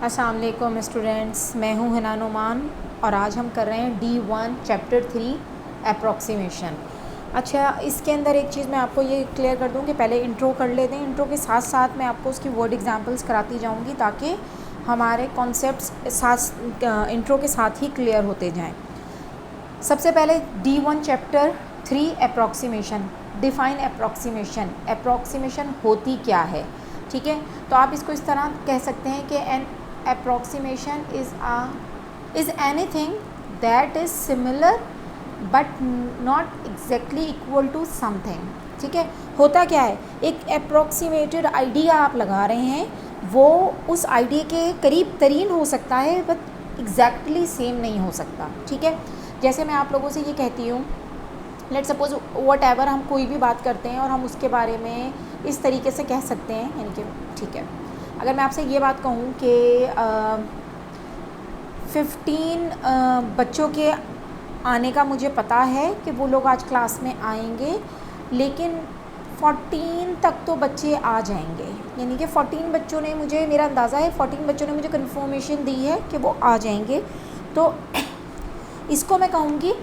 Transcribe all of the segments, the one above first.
अस्सलाम वालेकुम स्टूडेंट्स, मैं हूं हिना नुमान और आज हम कर रहे हैं D1 चैप्टर 3 अप्रॉक्सीमेशन। अच्छा, इसके अंदर एक चीज़ मैं आपको ये क्लियर कर दूं कि पहले इंट्रो कर लेते हैं। इंट्रो के साथ साथ मैं आपको उसकी वर्ड एग्जांपल्स कराती जाऊंगी ताकि हमारे कॉन्सेप्ट्स साथ इंट्रो के साथ ही क्लियर होते जाएँ। सबसे पहले D1 chapter 3 approximation. Define approximation. Approximation होती क्या है, ठीक है। तो आप इसको इस तरह कह सकते हैं कि N approximation is anything that is similar but not exactly equal to something, ठीक है। होता क्या है, एक अप्रॉक्सीमेटेड आइडिया आप लगा रहे हैं, वो उस आइडिया के करीब तरीन हो सकता है बट एग्जैक्टली सेम नहीं हो सकता, ठीक है। जैसे मैं आप लोगों से ये कहती हूँ, लेट्स सपोज वट एवर, हम कोई भी बात करते हैं और हम उसके बारे में इस तरीके से कह सकते हैं, यानी कि ठीक है, अगर मैं आपसे ये बात कहूँ कि 15 बच्चों के आने का मुझे पता है कि वो लोग आज क्लास में आएंगे, लेकिन 14 तक तो बच्चे आ जाएंगे, यानी कि 14 बच्चों ने मुझे, मेरा अंदाज़ा है 14 बच्चों ने मुझे कन्फर्मेशन दी है कि वो आ जाएंगे। तो इसको मैं कहूँगी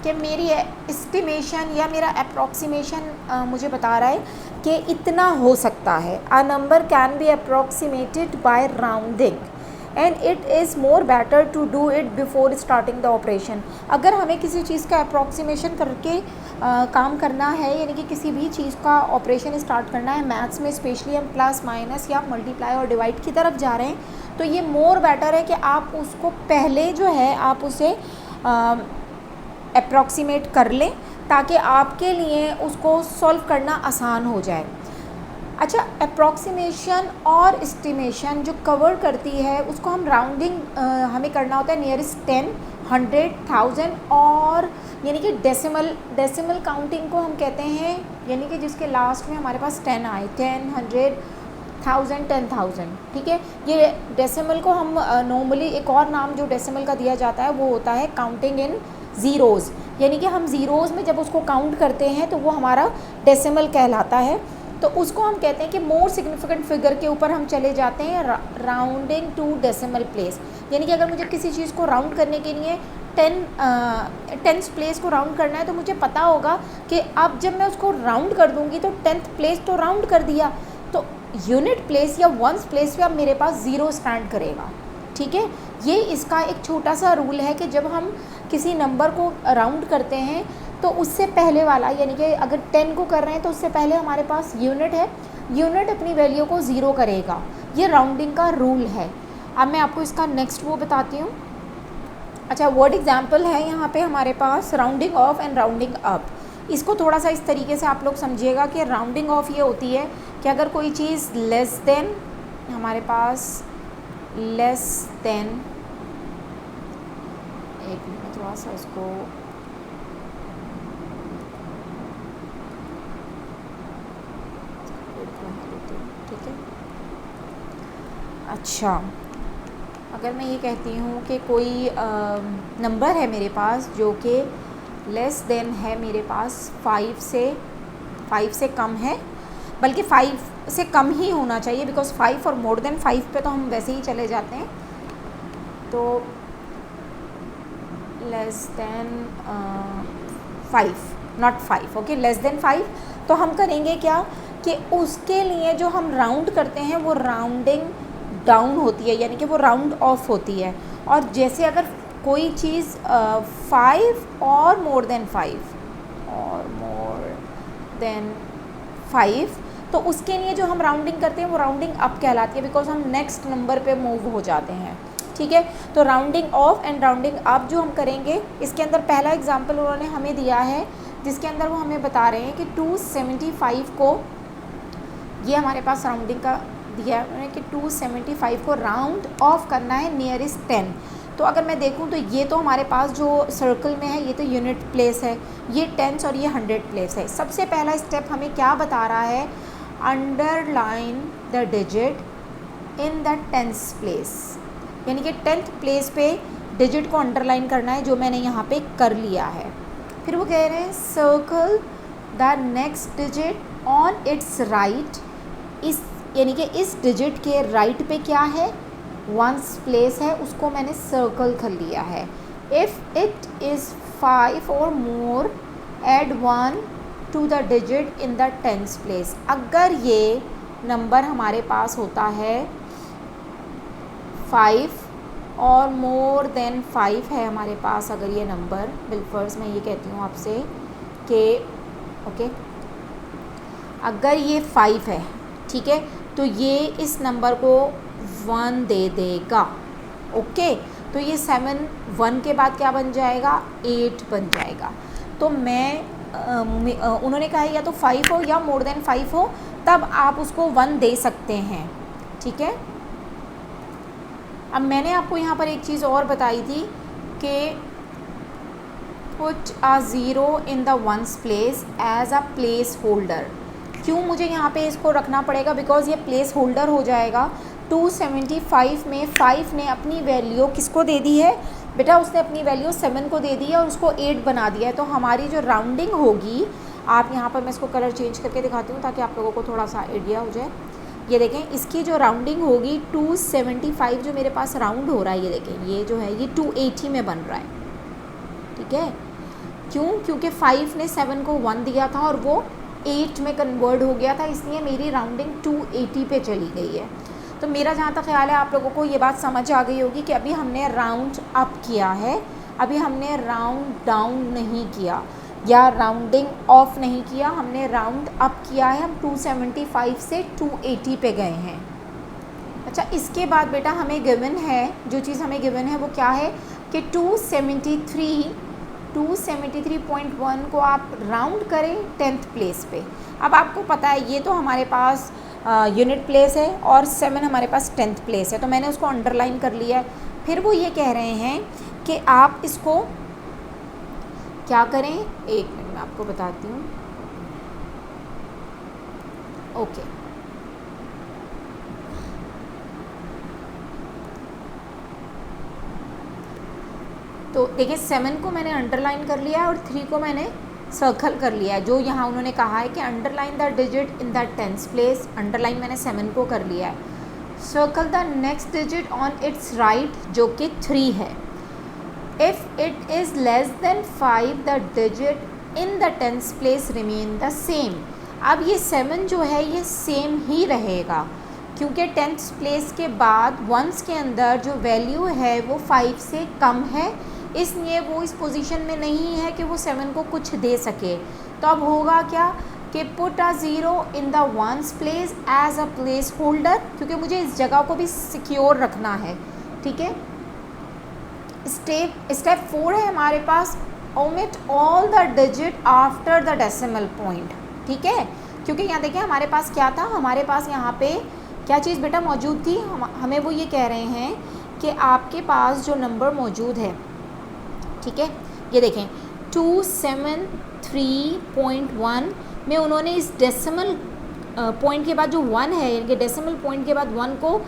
कि मेरी एस्टिमेशन या मेरा अप्रॉक्सीमेशन मुझे बता रहा है कि इतना हो सकता है। A number can be approximated by rounding and it is more better to do it before starting the operation. अगर हमें किसी चीज़ का अप्रॉक्सीमेशन करके काम करना है, यानी कि किसी भी चीज़ का ऑपरेशन स्टार्ट करना है, मैथ्स में स्पेशली हम प्लस माइनस या मल्टीप्लाई और डिवाइड की तरफ जा रहे हैं, तो ये मोर बेटर है कि आप उसको पहले जो है आप उसे अप्रॉक्सीमेट कर लें ताकि आपके लिए उसको सॉल्व करना आसान हो जाए। अच्छा, अप्रॉक्सीमेशन और एस्टिमेशन जो कवर करती है उसको हम राउंडिंग हमें करना होता है नियरेस्ट 10, 100, 1000 और यानी कि डेसिमल काउंटिंग को हम कहते हैं, यानी कि जिसके लास्ट में हमारे पास 10 आए, 10, 100, 1000, 10,000, ठीक है। ये डेसिमल को हम नॉर्मली एक और नाम जो डेसिमल का दिया जाता है वो होता है काउंटिंग इन ज़ीरोज़, यानी कि हम ज़ीरोज़ में जब उसको काउंट करते हैं तो वो हमारा डेसिमल कहलाता है। तो उसको हम कहते हैं कि मोर सिग्निफिकेंट फिगर के ऊपर हम चले जाते हैं, राउंडिंग टू डेसिमल प्लेस, यानी कि अगर मुझे किसी चीज़ को राउंड करने के लिए 10th प्लेस को राउंड करना है तो मुझे पता होगा कि अब जब मैं उसको राउंड कर दूंगी तो 10th प्लेस तो राउंड कर दिया, तो यूनिट प्लेस या वंस प्लेस पे अब मेरे पास ज़ीरो स्टैंड करेगा, ठीक है। ये इसका एक छोटा सा रूल है कि जब हम किसी नंबर को राउंड करते हैं तो उससे पहले वाला, यानी कि अगर 10 को कर रहे हैं तो उससे पहले हमारे पास यूनिट है, यूनिट अपनी वैल्यू को ज़ीरो करेगा। ये राउंडिंग का रूल है। अब मैं आपको इसका नेक्स्ट वो बताती हूँ। अच्छा, वर्ड एग्जाम्पल है यहाँ पे हमारे पास rounding off and rounding up. इसको थोड़ा सा इस तरीके से आप लोग समझिएगा कि राउंडिंग ऑफ ये होती है कि अगर कोई चीज़ लेस देन, हमारे पास लेस देन, एक मिनट थोड़ा सा इसको, ठीक है। अच्छा, अगर मैं ये कहती हूँ कि कोई नंबर है मेरे पास जो कि लेस देन है, मेरे पास 5 से कम है, बल्कि 5 से कम ही होना चाहिए, बिकॉज 5 और मोर देन 5 पे तो हम वैसे ही चले जाते हैं। तो less than 5, not 5, okay, less than 5, तो हम करेंगे क्या कि उसके लिए जो हम राउंड करते हैं वो राउंडिंग डाउन होती है, यानी कि वो राउंड ऑफ होती है। और जैसे अगर कोई चीज़ 5 और मोर देन 5 तो उसके लिए जो हम राउंडिंग करते हैं वो राउंडिंग अप कहलाती है, बिकॉज हम नेक्स्ट नंबर पे मूव हो जाते हैं, ठीक है। तो rounding off and rounding up जो हम करेंगे, इसके अंदर पहला एग्जांपल उन्होंने हमें दिया है जिसके अंदर वो हमें बता रहे हैं कि 275 को, ये हमारे पास राउंडिंग का दिया है उन्होंने कि 275 को राउंड ऑफ करना है नियरेस्ट 10। तो अगर मैं देखूं तो ये तो हमारे पास जो सर्कल में है ये तो यूनिट प्लेस है, ये टेंस और ये 100 प्लेस है। सबसे पहला स्टेप हमें क्या बता रहा है, underline the digit in the 10th place, यानी कि 10th प्लेस पे डिजिट को अंडरलाइन करना है, जो मैंने यहाँ पे कर लिया है। फिर वो कह रहे हैं circle the next digit on it's right, इस यानी कि इस डिजिट के राइट पे क्या है, वंस प्लेस है उसको मैंने सर्कल कर लिया है। If it is 5 or more add 1 to the digit in the tens place. अगर ये नंबर हमारे पास होता है 5 और मोर देन 5 है हमारे पास, अगर ये नंबर बिलफर्ज मैं ये कहती हूँ आपसे कि ओके अगर ये 5 है, ठीक है, तो ये इस नंबर को 1 दे देगा। ओके, तो ये 7 1 के बाद क्या बन जाएगा, 8 बन जाएगा। तो उन्होंने कहा या तो 5 हो या मोर देन 5 हो, तब आप उसको 1 दे सकते हैं, ठीक है। अब मैंने आपको यहाँ पर एक चीज़ और बताई थी कि put a zero in the ones place as a place holder. क्यों मुझे यहाँ पे इसको रखना पड़ेगा, बिकॉज़ ये प्लेस होल्डर हो जाएगा। 275 में 5 ने अपनी वैल्यू किसको दे दी है बेटा, उसने अपनी वैल्यू 7 को दे दी है और उसको 8 बना दिया है। तो हमारी जो राउंडिंग होगी, आप यहाँ पर मैं इसको कलर चेंज करके दिखाती हूँ ताकि आप लोगों को थोड़ा सा आइडिया हो जाए। ये देखें, इसकी जो राउंडिंग होगी 275 जो मेरे पास राउंड हो रहा है, ये देखें ये जो है ये 280 में बन रहा है, ठीक है। क्यों, क्योंकि 5 ने 7 को 1 दिया था और वो 8 में कन्वर्ट हो गया था, इसलिए मेरी राउंडिंग 280 पे चली गई है। तो मेरा जहाँ तक ख्याल है आप लोगों को ये बात समझ आ गई होगी कि अभी हमने राउंड अप किया है, अभी हमने राउंड डाउन नहीं किया या राउंडिंग ऑफ नहीं किया, हमने राउंड अप किया है। हम 275 से 280 पे गए हैं। अच्छा, इसके बाद बेटा हमें गिवन है, जो चीज़ हमें गिवन है वो क्या है कि 273.1 को आप राउंड करें 10th प्लेस पे। अब आपको पता है ये तो हमारे पास यूनिट प्लेस है और 7 हमारे पास 10th प्लेस है, तो मैंने उसको अंडरलाइन कर लिया है। फिर वो ये कह रहे हैं कि आप इसको क्या करें, एक मिनट में आपको बताती हूँ। ओके, तो देखिए 7 को मैंने अंडरलाइन कर लिया है और 3 को मैंने सर्कल कर लिया है। जो यहाँ उन्होंने कहा है कि underline the digit in the tens place, underline मैंने 7 को कर लिया है। Circle the next digit on it's right जो कि 3 है। If it is less than 5 the digit in the tens place remain the same. अब ये 7 जो है ये सेम ही रहेगा, क्योंकि 10th प्लेस के बाद वंस के अंदर जो वैल्यू है वो 5 से कम है, इसलिए वो इस पोजीशन में नहीं है कि वो 7 को कुछ दे सके। तो अब होगा क्या कि put a zero in the ones place as a place holder, क्योंकि मुझे इस जगह को भी सिक्योर रखना है, ठीक है। स्टेप 4 है हमारे पास, omit all the digit after the decimal point, ठीक है। क्योंकि यहाँ देखिए हमारे पास क्या था, हमारे पास यहाँ पे क्या चीज़ बेटा मौजूद थी, हमें वो ये कह रहे हैं कि आपके पास जो नंबर मौजूद है, ठीक है, ये देखें 273.1 में उन्होंने इस डेसिमल पॉइंट के बाद जो 1 है, यानी कि डेसिमल पॉइंट के बाद 1 को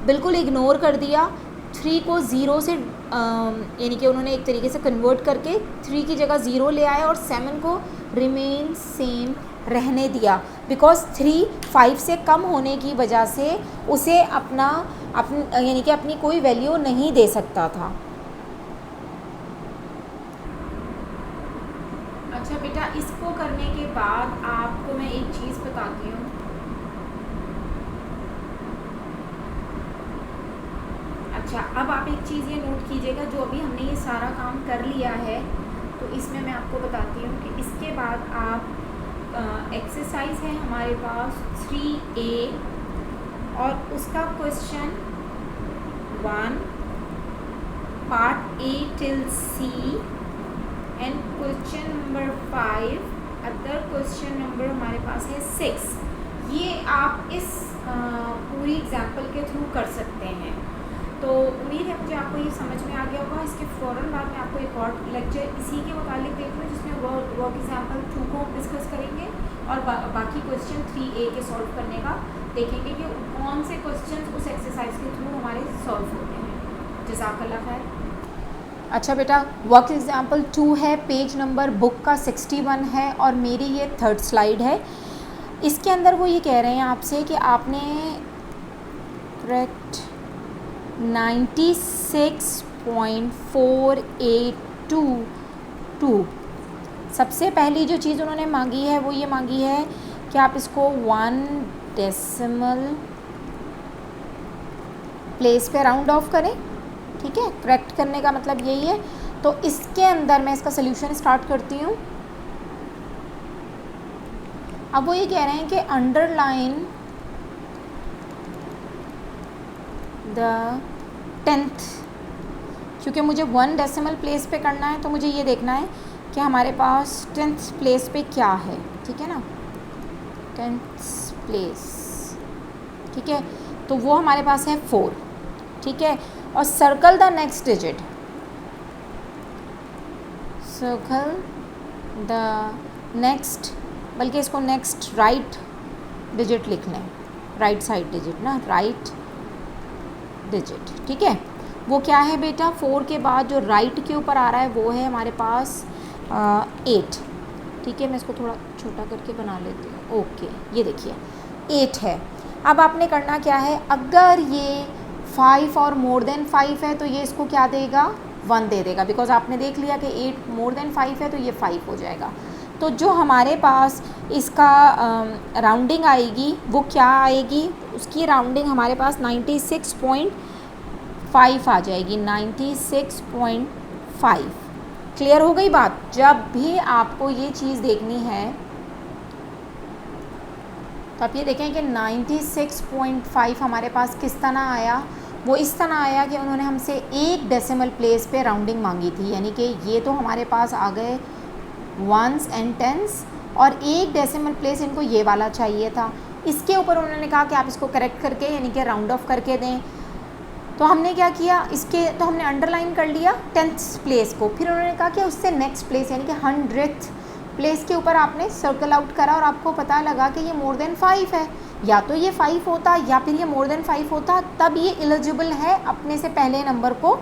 बिल्कुल इग्नोर कर दिया, 3 को 0 से यानी कि उन्होंने एक तरीके से कन्वर्ट करके 3 की जगह 0 ले आए और 7 को रिमेन सेम रहने दिया, बिकॉज 3 5 से कम होने की वजह से उसे यानी कि अपनी कोई वैल्यू नहीं दे सकता था। अच्छा बेटा, इसको करने के बाद आपको मैं एक चीज़ बताती हूँ। अच्छा, अब आप एक चीज़ ये नोट कीजिएगा, जो अभी हमने ये सारा काम कर लिया है, तो इसमें मैं आपको बताती हूँ कि इसके बाद आप एक्सरसाइज है हमारे पास 3A और उसका question 1 part A till C and question number 5, other question number हमारे पास है 6। ये आप इस पूरी एग्जाम्पल के थ्रू कर सकते हैं। तो उम्मीद है मुझे आपको ये समझ में आ गया होगा। इसके फ़ौरन बाद में आपको एक और लेक्चर इसी के मुतालिक देख लो, जिसमें वर्क एग्जाम्पल 2 को डिस्कस करेंगे और बाकी क्वेश्चन 3A के सॉल्व करने का देखेंगे कि कौन से क्वेश्चन उस एक्सरसाइज के थ्रू हमारे सॉल्व होते हैं। जज़ाकल्लाह खैर। अच्छा बेटा, वर्क एग्जाम्पल 2 है, पेज नंबर बुक का 61 है और मेरी ये 3rd स्लाइड है। इसके अंदर वो ये कह रहे हैं आपसे कि आपने करेक्ट 96.482। सबसे पहली जो चीज़ उन्होंने मांगी है वो ये मांगी है कि आप इसको 1 डेसिमल प्लेस पे राउंड ऑफ करें। ठीक है, करेक्ट करने का मतलब यही है। तो इसके अंदर मैं इसका सोल्यूशन स्टार्ट करती हूँ। अब वो ये कह रहे हैं कि अंडरलाइन द 10th, क्योंकि मुझे 1 डेसिमल प्लेस पे करना है तो मुझे ये देखना है कि हमारे पास 10th प्लेस पे क्या है। ठीक है ना, 10th प्लेस, ठीक है, तो वो हमारे पास है 4। ठीक है, और circle the next digit, circle the next, बल्कि इसको नेक्स्ट राइट डिजिट लिख लें, राइट साइड डिजिट ना, राइट डिजिट। ठीक है, वो क्या है बेटा, 4 के बाद जो राइट के ऊपर आ रहा है वो है हमारे पास 8। ठीक है, मैं इसको थोड़ा छोटा करके बना लेती हूँ। ओके, ये देखिए 8 है। अब आपने करना क्या है, अगर ये 5 और मोर देन 5 है तो ये इसको क्या देगा, 1 दे देगा, बिकॉज आपने देख लिया कि 8 मोर देन 5 है तो ये 5 हो जाएगा। तो जो हमारे पास इसका राउंडिंग आएगी वो क्या आएगी, उसकी राउंडिंग हमारे पास 96.5 आ जाएगी, 96.5। क्लियर हो गई बात। जब भी आपको ये चीज़ देखनी है तो आप ये देखें कि 96.5 हमारे पास किस तरह आया, वो इस तरह आया कि उन्होंने हमसे 1 डेसिमल प्लेस पे राउंडिंग मांगी थी, यानी कि ये तो हमारे पास आ गए 1s एंड 10s, और 1 डेसिमल प्लेस इनको ये वाला चाहिए था। इसके ऊपर उन्होंने कहा कि आप इसको करेक्ट करके यानी कि राउंड ऑफ करके दें। तो हमने क्या किया, इसके तो हमने अंडरलाइन कर लिया 10th प्लेस को, फिर उन्होंने कहा कि उससे नेक्स्ट प्लेस यानी कि 100th प्लेस के ऊपर आपने सर्कल आउट करा और आपको पता लगा कि ये मोर देन 5 है, या तो ये 5 होता या फिर ये मोर देन 5 होता, तब ये एलिजिबल है अपने से पहले नंबर को,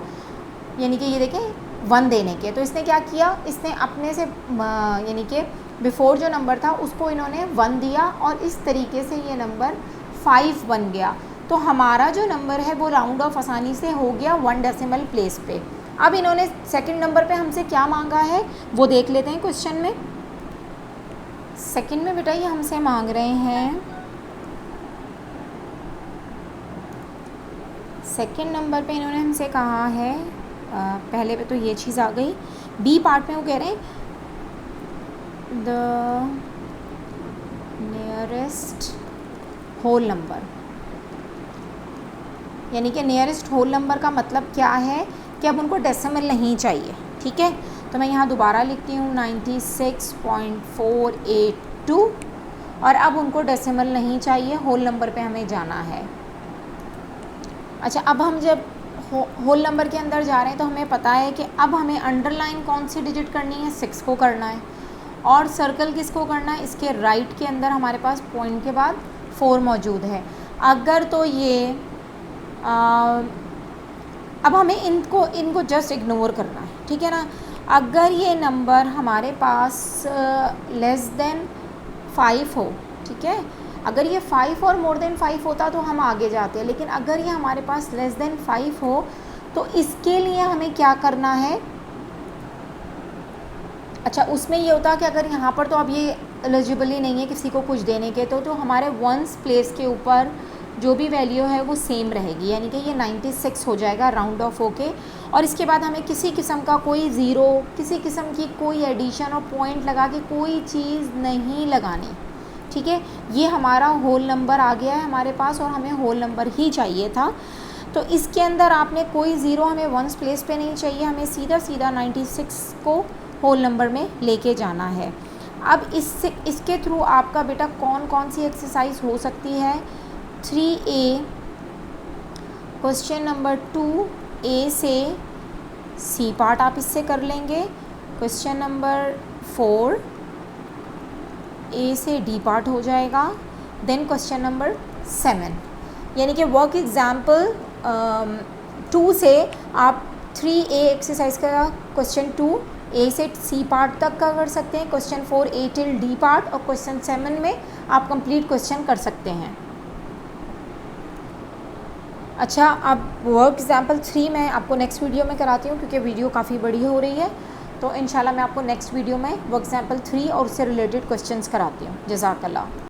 यानी कि ये देखें 1 देने के। तो इसने क्या किया, इसने अपने से यानी कि बिफोर जो नंबर था उसको इन्होंने 1 दिया और इस तरीके से ये नंबर 5 बन गया। तो हमारा जो नंबर है वो राउंड ऑफ आसानी से हो गया 1 डेसिमल प्लेस पे। अब इन्होंने सेकंड नंबर पे हमसे क्या मांगा है वो देख लेते हैं क्वेश्चन में। सेकंड में बेटा ये हमसे मांग रहे हैं, सेकंड नंबर पे इन्होंने हमसे कहा है, पहले पे तो ये चीज़ आ गई, बी पार्ट में वो कह रहे हैं द नियरेस्ट होल नंबर, यानी कि नियरेस्ट होल नंबर का मतलब क्या है कि अब उनको डेसिमल नहीं चाहिए। ठीक है, तो मैं यहाँ दोबारा लिखती हूँ 96.482, और अब उनको डेसिमल नहीं चाहिए, होल नंबर पे हमें जाना है। अच्छा, अब हम जब होल नंबर के अंदर जा रहे हैं तो हमें पता है कि अब हमें अंडरलाइन कौन सी डिजिट करनी है, 6 को करना है, और सर्कल किसको करना है, इसके राइट के अंदर हमारे पास पॉइंट के बाद 4 मौजूद है। अगर तो ये अब हमें इनको जस्ट इग्नोर करना है। ठीक है ना, अगर ये नंबर हमारे पास लेस देन 5 हो, ठीक है, अगर ये 5 और मोर देन 5 होता तो हम आगे जाते हैं, लेकिन अगर ये हमारे पास लेस देन 5 हो तो इसके लिए हमें क्या करना है। अच्छा, उसमें ये होता है कि अगर यहाँ पर तो अब ये एलिजिबल ही नहीं है किसी को कुछ देने के, तो हमारे 1s प्लेस के ऊपर जो भी वैल्यू है वो सेम रहेगी, यानी कि ये 96 हो जाएगा राउंड ऑफ होके। और इसके बाद हमें किसी किस्म का कोई ज़ीरो, किसी किस्म की कोई एडिशन और पॉइंट लगा के कोई चीज़ नहीं लगानी। ठीक है, ये हमारा होल नंबर आ गया है हमारे पास और हमें होल नंबर ही चाहिए था। तो इसके अंदर आपने कोई ज़ीरो हमें 1s प्लेस पे नहीं चाहिए, हमें सीधा 96 को होल नंबर में लेके जाना है। अब इसके थ्रू आपका बेटा कौन कौन सी एक्सरसाइज हो सकती है, 3A क्वेश्चन नंबर 2A से C पार्ट आप इससे कर लेंगे, क्वेश्चन नंबर 4 A से D पार्ट हो जाएगा, देन क्वेश्चन नंबर 7, यानी कि वर्क एग्जाम्पल 2 से आप 3A एक्सरसाइज का क्वेश्चन 2 A से C पार्ट तक का कर सकते हैं, question 4 A till D part, और क्वेश्चन 7 में आप कंप्लीट क्वेश्चन कर सकते हैं। अच्छा, अब वर्क एग्जाम्पल 3 मैं आपको नेक्स्ट वीडियो में कराती हूँ, क्योंकि वीडियो काफ़ी बड़ी हो रही है। तो इंशाल्लाह मैं आपको नेक्स्ट वीडियो में वर्क एग्जाम्पल 3 और उससे रिलेटेड क्वेश्चंस कराती हूँ। जज़ाकल्लाह।